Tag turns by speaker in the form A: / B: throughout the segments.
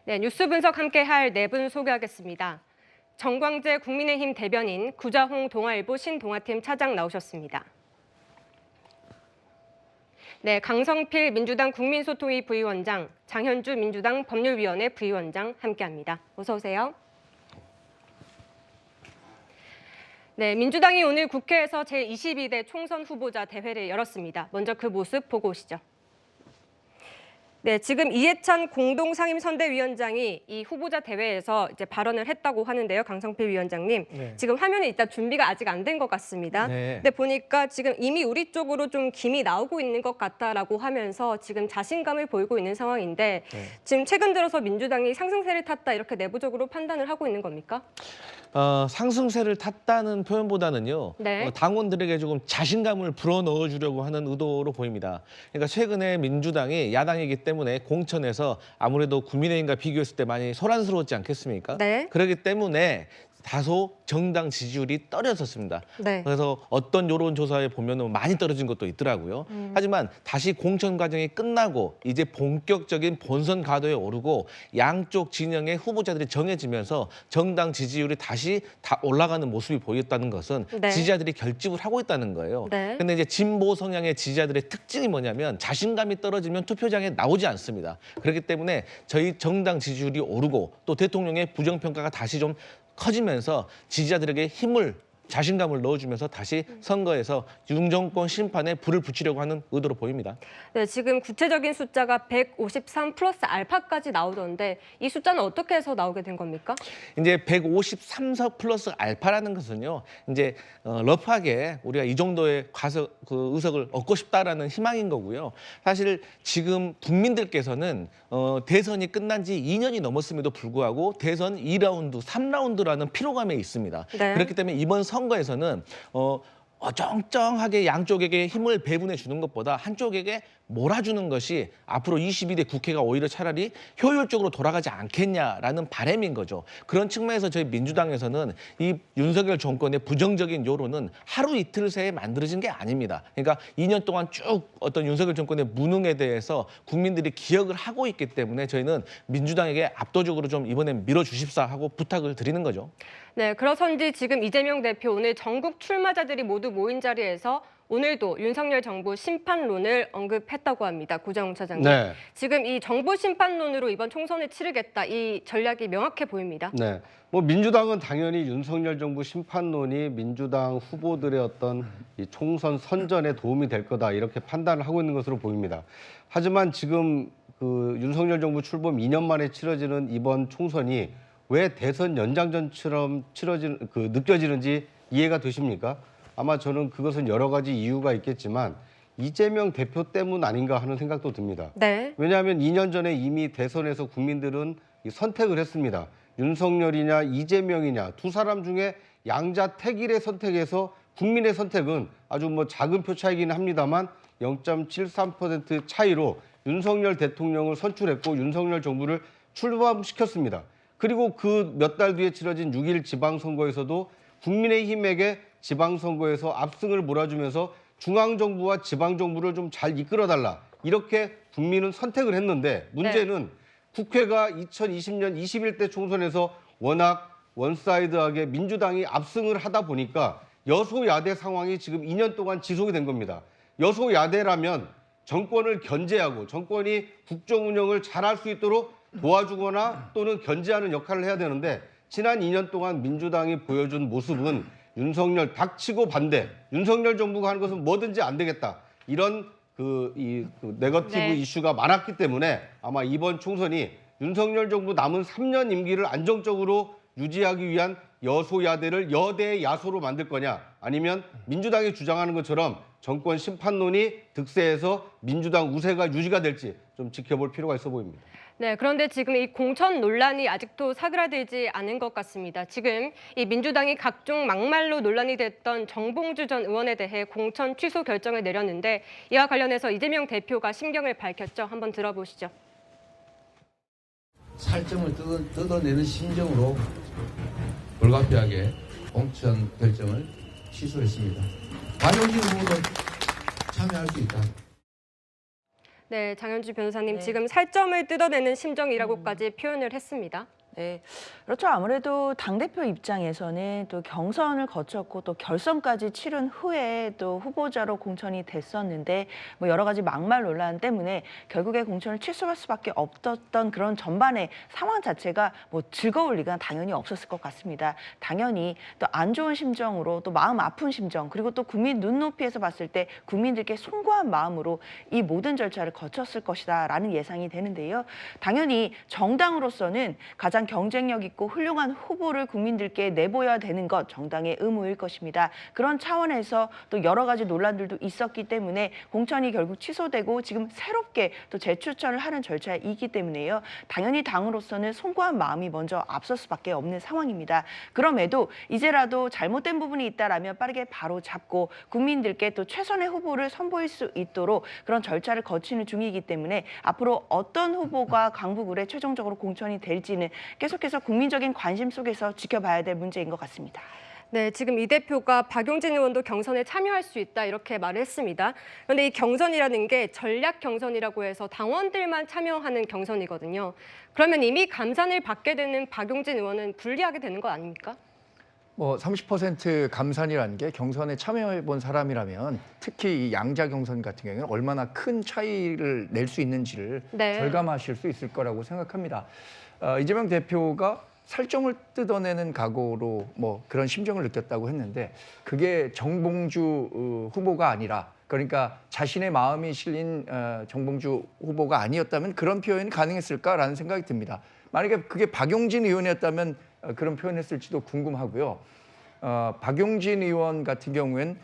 A: 네, 뉴스 분석 함께할 네 분 소개하겠습니다. 정광재 국민의힘 대변인, 구자홍 동아일보 신동아팀 차장 나오셨습니다. 네, 강성필 민주당 국민소통위 부위원장, 장현주 민주당 법률위원회 부위원장 함께합니다. 어서 오세요. 네, 민주당이 오늘 국회에서 제22대 총선 후보자 대회를 열었습니다. 먼저 그 모습 보고 오시죠. 네, 지금 이해찬 공동상임선대위원장이 이 후보자 대회에서 이제 발언을 했다고 하는데요, 강성필 위원장님.
B: 네.
A: 지금 화면에 일단 준비가 아직 안 된 것 같습니다.
B: 네.
A: 근데 보니까 지금 이미 우리 쪽으로 좀 김이 나오고 있는 것 같다라고 하면서 지금 자신감을 보이고 있는 상황인데
B: 네.
A: 지금 최근 들어서 민주당이 상승세를 탔다 이렇게 내부적으로 판단을 하고 있는 겁니까?
B: 상승세를 탔다는 표현보다는요.
A: 네.
B: 당원들에게 조금 자신감을 불어넣어 주려고 하는 의도로 보입니다. 그러니까 최근에 민주당이 야당이기 때문에 공천에서 아무래도 국민의힘과 비교했을 때 많이 소란스러웠지 않겠습니까?
A: 네.
B: 그렇기 때문에 다소 정당 지지율이 떨어졌습니다.
A: 네.
B: 그래서 어떤 여론조사에 보면 많이 떨어진 것도 있더라고요. 하지만 다시 공천 과정이 끝나고 이제 본격적인 본선 가도에 오르고 양쪽 진영의 후보자들이 정해지면서 정당 지지율이 다시 다 올라가는 모습이 보였다는 것은
A: 네.
B: 지지자들이 결집을 하고 있다는 거예요.
A: 네.
B: 근데 이제 진보 성향의 지지자들의 특징이 뭐냐면 자신감이 떨어지면 투표장에 나오지 않습니다. 그렇기 때문에 저희 정당 지지율이 오르고 또 대통령의 부정평가가 다시 좀 커지면서 지지자들에게 힘을, 자신감을 넣어주면서 다시 선거에서 윤정권 심판에 불을 붙이려고 하는 의도로 보입니다.
A: 네, 지금 구체적인 숫자가 153 플러스 알파까지 나오던데 이 숫자는 어떻게 해서 나오게 된 겁니까?
B: 이제 153석 플러스 알파라는 것은요, 이제 러프하게 우리가 이 정도의 그 의석을 얻고 싶다라는 희망인 거고요. 사실 지금 국민들께서는 대선이 끝난 지 2년이 넘었음에도 불구하고 대선 2라운드, 3라운드라는 피로감에 있습니다.
A: 네.
B: 그렇기 때문에 이번 선거에서는 쩡쩡하게 양쪽에게 힘을 배분해 주는 것보다 한쪽에게 몰아주는 것이 앞으로 22대 국회가 오히려 차라리 효율적으로 돌아가지 않겠냐라는 바람인 거죠. 그런 측면에서 저희 민주당에서는 이 윤석열 정권의 부정적인 여론은 하루 이틀 새에 만들어진 게 아닙니다. 그러니까 2년 동안 쭉 어떤 윤석열 정권의 무능에 대해서 국민들이 기억을 하고 있기 때문에 저희는 민주당에게 압도적으로 좀 이번엔 밀어주십사 하고 부탁을 드리는 거죠.
A: 네, 그러선지 지금 이재명 대표 오늘 전국 출마자들이 모두 모인 자리에서 오늘도 윤석열 정부 심판론을 언급했다고 합니다. 구자홍 차장님.
C: 네.
A: 지금 이 정부 심판론으로 이번 총선을 치르겠다. 이 전략이 명확해 보입니다.
C: 네. 민주당은 당연히 윤석열 정부 심판론이 민주당 후보들의 어떤 이 총선 선전에 도움이 될 거다 이렇게 판단을 하고 있는 것으로 보입니다. 하지만 지금 그 윤석열 정부 출범 2년 만에 치러지는 이번 총선이 왜 대선 연장전처럼 느껴지는지 이해가 되십니까? 아마 저는 그것은 여러 가지 이유가 있겠지만 이재명 대표 때문 아닌가 하는 생각도 듭니다.
A: 네.
C: 왜냐하면 2년 전에 이미 대선에서 국민들은 선택을 했습니다. 윤석열이냐 이재명이냐 두 사람 중에 양자택일의 선택에서 국민의 선택은 아주 작은 표 차이긴 합니다만 0.73% 차이로 윤석열 대통령을 선출했고 윤석열 정부를 출범시켰습니다. 그리고 그 몇 달 뒤에 치러진 6.1 지방선거에서도 국민의힘에게 지방선거에서 압승을 몰아주면서 중앙정부와 지방정부를 좀 잘 이끌어달라. 이렇게 국민은 선택을 했는데 문제는 국회가 2020년 21대 총선에서 워낙 원사이드하게 민주당이 압승을 하다 보니까 여소야대 상황이 지금 2년 동안 지속이 된 겁니다. 여소야대라면 정권을 견제하고 정권이 국정 운영을 잘할 수 있도록 도와주거나 또는 견제하는 역할을 해야 되는데 지난 2년 동안 민주당이 보여준 모습은 윤석열 닥치고 반대, 윤석열 정부가 하는 것은 뭐든지 안 되겠다. 이런 네거티브
A: 네.
C: 이슈가 많았기 때문에 아마 이번 총선이 윤석열 정부 남은 3년 임기를 안정적으로 유지하기 위한 여소야대를 여대 야소로 만들 거냐 아니면 민주당이 주장하는 것처럼 정권 심판론이 득세해서 민주당 우세가 유지가 될지 좀 지켜볼 필요가 있어 보입니다.
A: 네, 그런데 지금 이 공천 논란이 아직도 사그라들지 않은 것 같습니다. 지금 이 민주당이 각종 막말로 논란이 됐던 정봉주 전 의원에 대해 공천 취소 결정을 내렸는데 이와 관련해서 이재명 대표가 심경을 밝혔죠. 한번 들어보시죠.
D: 살점을 뜯어내는 심정으로 불가피하게 공천 결정을 취소했습니다. 관용진 후보도 참여할 수 있다.
A: 네, 장현주 변호사님
E: 네.
A: 지금 살점을 뜯어내는 심정이라고까지 표현을 했습니다.
E: 네, 그렇죠. 아무래도 당대표 입장에서는 또 경선을 거쳤고 또 결선까지 치른 후에 또 후보자로 공천이 됐었는데 뭐 여러 가지 막말 논란 때문에 결국에 공천을 취소할 수밖에 없었던 그런 전반의 상황 자체가 뭐 즐거울 리가 당연히 없었을 것 같습니다. 당연히 또 안 좋은 심정으로 또 마음 아픈 심정 그리고 또 국민 눈높이에서 봤을 때 국민들께 송구한 마음으로 이 모든 절차를 거쳤을 것이다라는 예상이 되는데요. 당연히 정당으로서는 가장 경쟁력 있고 훌륭한 후보를 국민들께 내보여야 되는 것 정당의 의무일 것입니다. 그런 차원에서 또 여러 가지 논란들도 있었기 때문에 공천이 결국 취소되고 지금 새롭게 또 재추천을 하는 절차이기 때문에요. 당연히 당으로서는 송구한 마음이 먼저 앞설 수밖에 없는 상황입니다. 그럼에도 이제라도 잘못된 부분이 있다라면 빠르게 바로 잡고 국민들께 또 최선의 후보를 선보일 수 있도록 그런 절차를 거치는 중이기 때문에 앞으로 어떤 후보가 강북을에 최종적으로 공천이 될지는 계속해서 국민적인 관심 속에서 지켜봐야 될 문제인 것 같습니다.
A: 네, 지금 이 대표가 박용진 의원도 경선에 참여할 수 있다 이렇게 말을 했습니다. 그런데 이 경선이라는 게 전략 경선이라고 해서 당원들만 참여하는 경선이거든요. 그러면 이미 감산을 받게 되는 박용진 의원은 불리하게 되는 거 아닙니까?
F: 뭐 30% 감산이라는 게 경선에 참여해 본 사람이라면 특히 이 양자 경선 같은 경우에는 얼마나 큰 차이를 낼 수 있는지를
A: 네.
F: 절감하실 수 있을 거라고 생각합니다. 이재명 대표가 살점을 뜯어내는 각오로 뭐 그런 심정을 느꼈다고 했는데 그게 정봉주 후보가 아니라 그러니까 자신의 마음이 실린 정봉주 후보가 아니었다면 그런 표현이 가능했을까라는 생각이 듭니다. 만약에 그게 박용진 의원이었다면 그런 표현했을지도 궁금하고요. 박용진 의원 같은 경우엔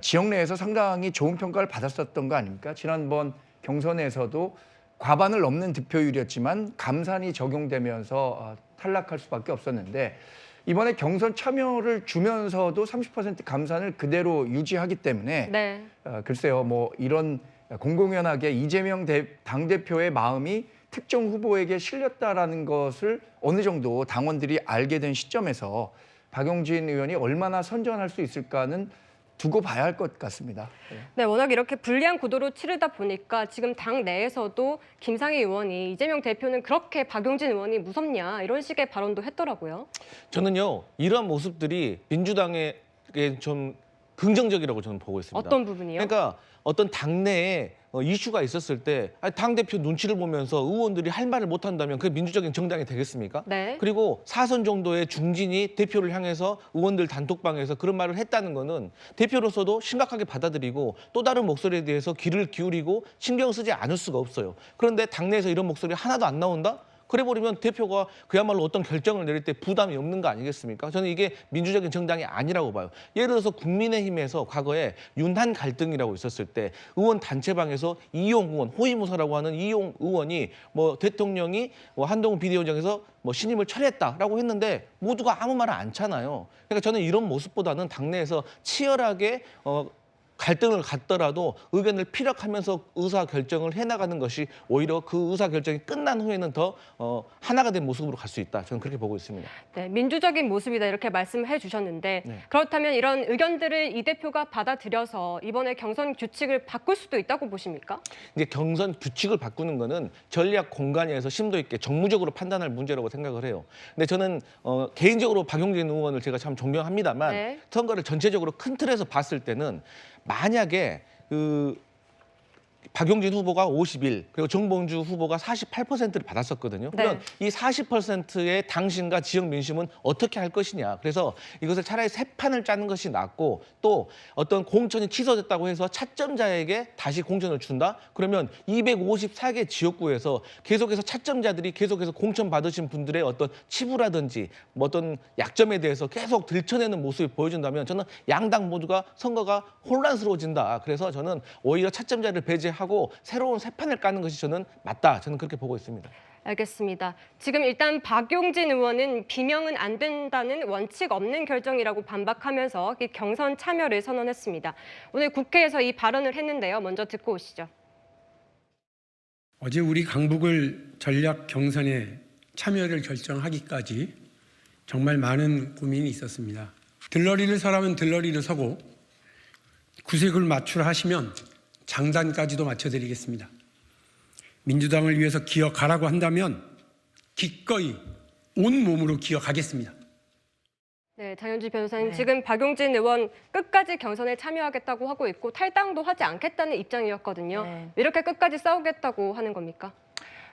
F: 지역 내에서 상당히 좋은 평가를 받았었던 거 아닙니까? 지난번 경선에서도 과반을 넘는 득표율이었지만 감산이 적용되면서 탈락할 수밖에 없었는데 이번에 경선 참여를 주면서도 30% 감산을 그대로 유지하기 때문에
A: 네.
F: 글쎄요, 뭐 이런 공공연하게 이재명 당대표의 마음이 특정 후보에게 실렸다라는 것을 어느 정도 당원들이 알게 된 시점에서 박용진 의원이 얼마나 선전할 수 있을까는 두고 봐야 할 것 같습니다.
A: 네, 워낙 이렇게 불리한 구도로 치르다 보니까 지금 당 내에서도 김상희 의원이 이재명 대표는 그렇게 박용진 의원이 무섭냐 이런 식의 발언도 했더라고요.
B: 저는요, 이러한 모습들이 민주당에 좀 긍정적이라고 저는 보고 있습니다.
A: 어떤 부분이요?
B: 그러니까 어떤 당내에 이슈가 있었을 때 당대표 눈치를 보면서 의원들이 할 말을 못한다면 그게 민주적인 정당이 되겠습니까?
A: 네.
B: 그리고 4선 정도의 중진이 대표를 향해서 의원들 단톡방에서 그런 말을 했다는 거는 대표로서도 심각하게 받아들이고 또 다른 목소리에 대해서 귀를 기울이고 신경 쓰지 않을 수가 없어요. 그런데 당내에서 이런 목소리 하나도 안 나온다? 그래버리면 대표가 그야말로 어떤 결정을 내릴 때 부담이 없는 거 아니겠습니까? 저는 이게 민주적인 정당이 아니라고 봐요. 예를 들어서 국민의힘에서 과거에 윤한 갈등이라고 있었을 때 의원 단체방에서 이용 의원, 호위무사라고 하는 이용 의원이 뭐 대통령이 뭐 한동훈 비대위원장에서 뭐 신임을 철회했다라고 했는데 모두가 아무 말을 안 차나요. 그러니까 저는 이런 모습보다는 당내에서 치열하게 갈등을 갖더라도 의견을 피력하면서 의사결정을 해나가는 것이 오히려 그 의사결정이 끝난 후에는 더 하나가 된 모습으로 갈 수 있다. 저는 그렇게 보고 있습니다.
A: 네, 민주적인 모습이다 이렇게 말씀해 주셨는데
B: 네.
A: 그렇다면 이런 의견들을 이 대표가 받아들여서 이번에 경선 규칙을 바꿀 수도 있다고 보십니까?
B: 이제 경선 규칙을 바꾸는 거는 전략 공간에서 심도 있게 정무적으로 판단할 문제라고 생각을 해요. 근데 저는 개인적으로 박용진 의원을 제가 참 존경합니다만
A: 네.
B: 선거를 전체적으로 큰 틀에서 봤을 때는 만약에 박용진 후보가 51, 그리고 정봉주 후보가 48%를 받았었거든요. 그러면 이 40%의 당신과 지역 민심은 어떻게 할 것이냐. 그래서 이것을 차라리 새 판을 짜는 것이 낫고 또 어떤 공천이 취소됐다고 해서 차점자에게 다시 공천을 준다? 그러면 254개 지역구에서 계속해서 차점자들이 계속해서 공천 받으신 분들의 어떤 치부라든지 뭐 어떤 약점에 대해서 계속 들춰내는 모습을 보여준다면 저는 양당 모두가 선거가 혼란스러워진다. 그래서 저는 오히려 차점자를 배제하고 새로운 새 판을 까는 것이 저는 맞다. 저는 그렇게 보고 있습니다.
A: 알겠습니다. 지금 일단 박용진 의원은 비명은 안 된다는 원칙 없는 결정이라고 반박하면서 경선 참여를 선언했습니다. 오늘 국회에서 이 발언을 했는데요. 먼저 듣고 오시죠.
G: 어제 우리 강북을 전략 경선에 참여를 결정하기까지 정말 많은 고민이 있었습니다. 들러리를 서라면 들러리를 서고 구색을 맞추라 하시면 장단까지도 맞춰드리겠습니다. 민주당을 위해서 기억하라고 한다면 기꺼이 온몸으로 기억하겠습니다.
A: 네, 장현주 변호사님,
E: 네.
A: 지금 박용진 의원 끝까지 경선에 참여하겠다고 하고 있고 탈당도 하지 않겠다는 입장이었거든요.
E: 네.
A: 왜 이렇게 끝까지 싸우겠다고 하는 겁니까?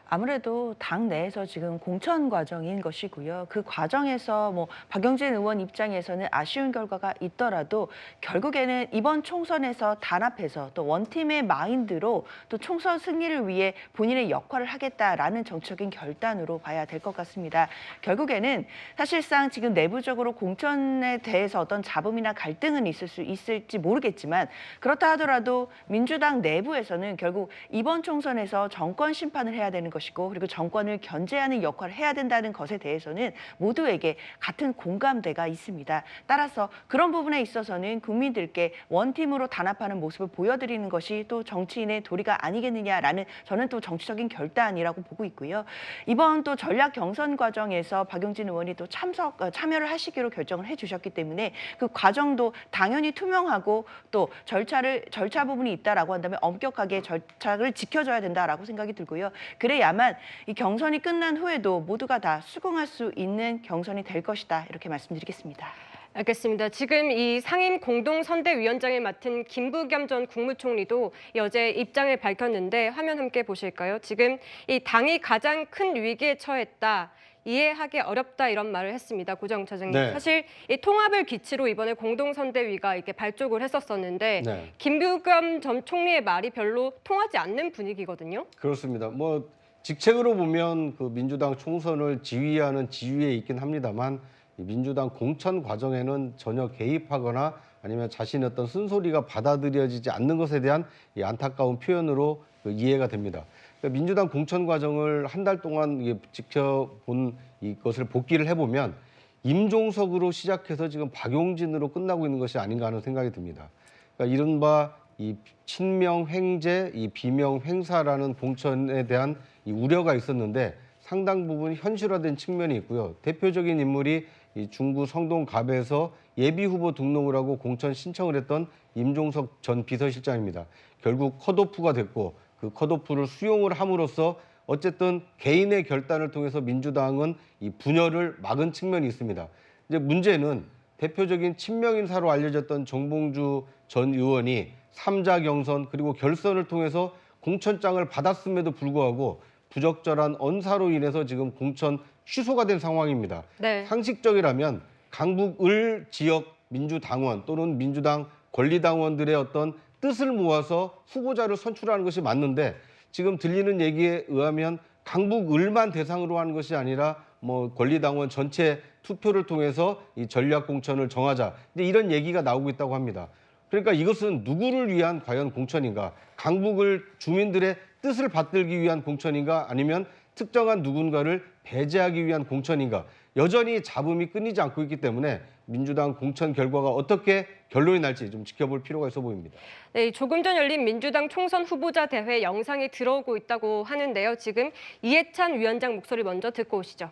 E: 아무래도 당 내에서 지금 공천 과정인 것이고요. 그 과정에서 뭐 박용진 의원 입장에서는 아쉬운 결과가 있더라도 결국에는 이번 총선에서 단합해서 또 원팀의 마인드로 또 총선 승리를 위해 본인의 역할을 하겠다라는 정치적인 결단으로 봐야 될 것 같습니다. 결국에는 사실상 지금 내부적으로 공천에 대해서 어떤 잡음이나 갈등은 있을지 모르겠지만 그렇다 하더라도 민주당 내부에서는 결국 이번 총선에서 정권 심판을 해야 되는 것이고 그리고 정권을 견제하는 역할을 해야 된다는 것에 대해서는 모두에게 같은 공감대가 있습니다. 따라서 그런 부분에 있어서는 국민들께 원팀으로 단합하는 모습을 보여드리는 것이 또 정치인의 도리가 아니겠느냐라는 저는 또 정치적인 결단이라고 보고 있고요. 이번 또 전략 경선 과정에서 박용진 의원이 또 참여를 하시기로 결정을 해주셨기 때문에 그 과정도 당연히 투명하고 또 절차 부분이 있다라고 한다면 엄격하게 절차를 지켜줘야 된다라고 생각이 들고요. 그래야만 이 경선이 끝난 후에도 모두가 다 수긍할 수 있는 경선이 될 것이다 이렇게 말씀드리겠습니다.
A: 알겠습니다. 지금 이 상임 공동선대위원장을 맡은 김부겸 전 국무총리도 어제 입장을 밝혔는데 화면 함께 보실까요? 지금 이 당이 가장 큰 위기에 처했다. 이해하기 어렵다 이런 말을 했습니다. 고정 차장님.
C: 네.
A: 사실 이 통합을 기치로 이번에 공동선대위가 이렇게 발족을 했었었는데
C: 네.
A: 김부겸 전 총리의 말이 별로 통하지 않는 분위기거든요.
C: 그렇습니다. 뭐 직책으로 보면 그 민주당 총선을 지휘하는 지휘에 있긴 합니다만 이 민주당 공천 과정에는 전혀 개입하거나 아니면 자신의 어떤 쓴소리가 받아들여지지 않는 것에 대한 이 안타까운 표현으로 이해가 됩니다. 그러니까 민주당 공천 과정을 한 달 동안 지켜본 이것을 복기를 해보면 임종석으로 시작해서 지금 박용진으로 끝나고 있는 것이 아닌가 하는 생각이 듭니다. 그러니까 이른바 이 친명 횡재, 이 비명 횡사라는 공천에 대한 이 우려가 있었는데 상당 부분 현실화된 측면이 있고요. 대표적인 인물이 이 중구 성동갑에서 예비 후보 등록을 하고 공천 신청을 했던 임종석 전 비서실장입니다. 결국 컷오프가 됐고 그 컷오프를 수용을 함으로써 어쨌든 개인의 결단을 통해서 민주당은 이 분열을 막은 측면이 있습니다. 이제 문제는 대표적인 친명 인사로 알려졌던 정봉주 전 의원이 3자 경선 그리고 결선을 통해서 공천장을 받았음에도 불구하고 부적절한 언사로 인해서 지금 공천 취소가 된 상황입니다.
A: 네.
C: 상식적이라면 강북을 지역 민주당원 또는 민주당 권리당원들의 어떤 뜻을 모아서 후보자를 선출하는 것이 맞는데 지금 들리는 얘기에 의하면 강북을만 대상으로 하는 것이 아니라 뭐 권리당원 전체 투표를 통해서 이 전략 공천을 정하자 이제 이런 얘기가 나오고 있다고 합니다. 그러니까 이것은 누구를 위한 과연 공천인가? 강북을 주민들의 뜻을 받들기 위한 공천인가? 아니면 특정한 누군가를 배제하기 위한 공천인가? 여전히 잡음이 끊이지 않고 있기 때문에 민주당 공천 결과가 어떻게 결론이 날지 좀 지켜볼 필요가 있어 보입니다.
A: 네, 조금 전 열린 민주당 총선 후보자 대회 영상이 들어오고 있다고 하는데요. 지금 이해찬 위원장 목소리 먼저 듣고 오시죠.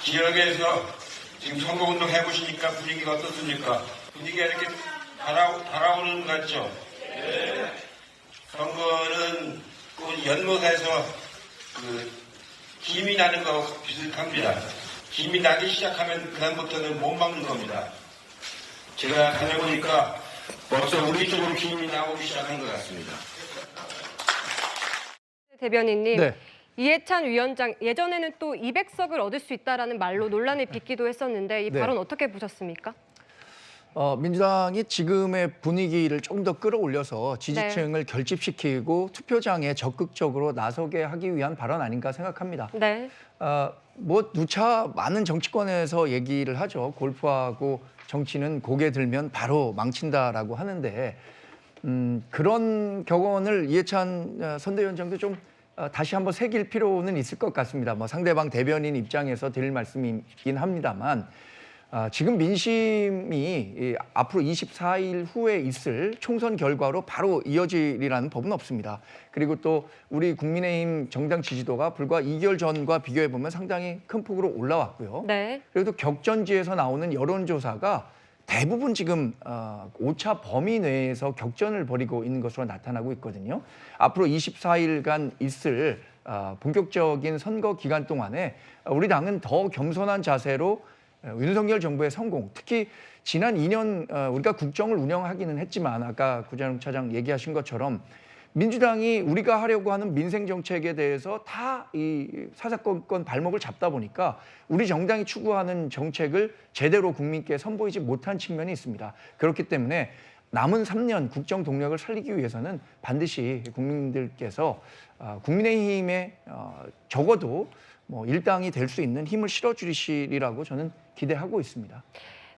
H: 지역에서 지금 선거운동 해보시니까 분위기가 어떻습니까? 분위기가 이렇게 달아오는 것 같죠? 네. 선거는 그 연못에서 김이 나는 거하고 비슷합니다. 김이 나기 시작하면 그다음부터는 못 막는 겁니다. 제가 다녀보니까 벌써 우리 쪽으로 김이 나오기 시작한 것 같습니다.
A: 대변인님,
F: 네.
A: 이해찬 위원장 예전에는 또 200석을 얻을 수 있다라는 말로 논란을 빚기도 했었는데 이
F: 네.
A: 발언 어떻게 보셨습니까?
F: 민주당이 지금의 분위기를 좀 더 끌어올려서 지지층을 결집시키고 투표장에 적극적으로 나서게 하기 위한 발언 아닌가 생각합니다.
A: 네.
F: 뭐 누차 많은 정치권에서 얘기를 하죠. 골프하고 정치는 고개 들면 바로 망친다라고 하는데 그런 격언을 이해찬 선대위원장도 좀 다시 한번 새길 필요는 있을 것 같습니다. 뭐 상대방 대변인 입장에서 드릴 말씀이긴 합니다만 지금 민심이 앞으로 24일 후에 있을 총선 결과로 바로 이어지리라는 법은 없습니다. 그리고 또 우리 국민의힘 정당 지지도가 불과 2개월 전과 비교해 보면 상당히 큰 폭으로 올라왔고요.
A: 네.
F: 그리고 또 격전지에서 나오는 여론조사가 대부분 지금 오차 범위 내에서 격전을 벌이고 있는 것으로 나타나고 있거든요. 앞으로 24일간 있을 본격적인 선거 기간 동안에 우리 당은 더 겸손한 자세로 윤석열 정부의 성공, 특히 지난 2년 우리가 국정을 운영하기는 했지만 아까 구자룡 차장 얘기하신 것처럼 민주당이 우리가 하려고 하는 민생 정책에 대해서 다 이 사사건건 발목을 잡다 보니까 우리 정당이 추구하는 정책을 제대로 국민께 선보이지 못한 측면이 있습니다. 그렇기 때문에 남은 3년 국정 동력을 살리기 위해서는 반드시 국민들께서 국민의힘에 적어도 뭐 일당이 될 수 있는 힘을 실어주시리라고 저는 기대하고 있습니다.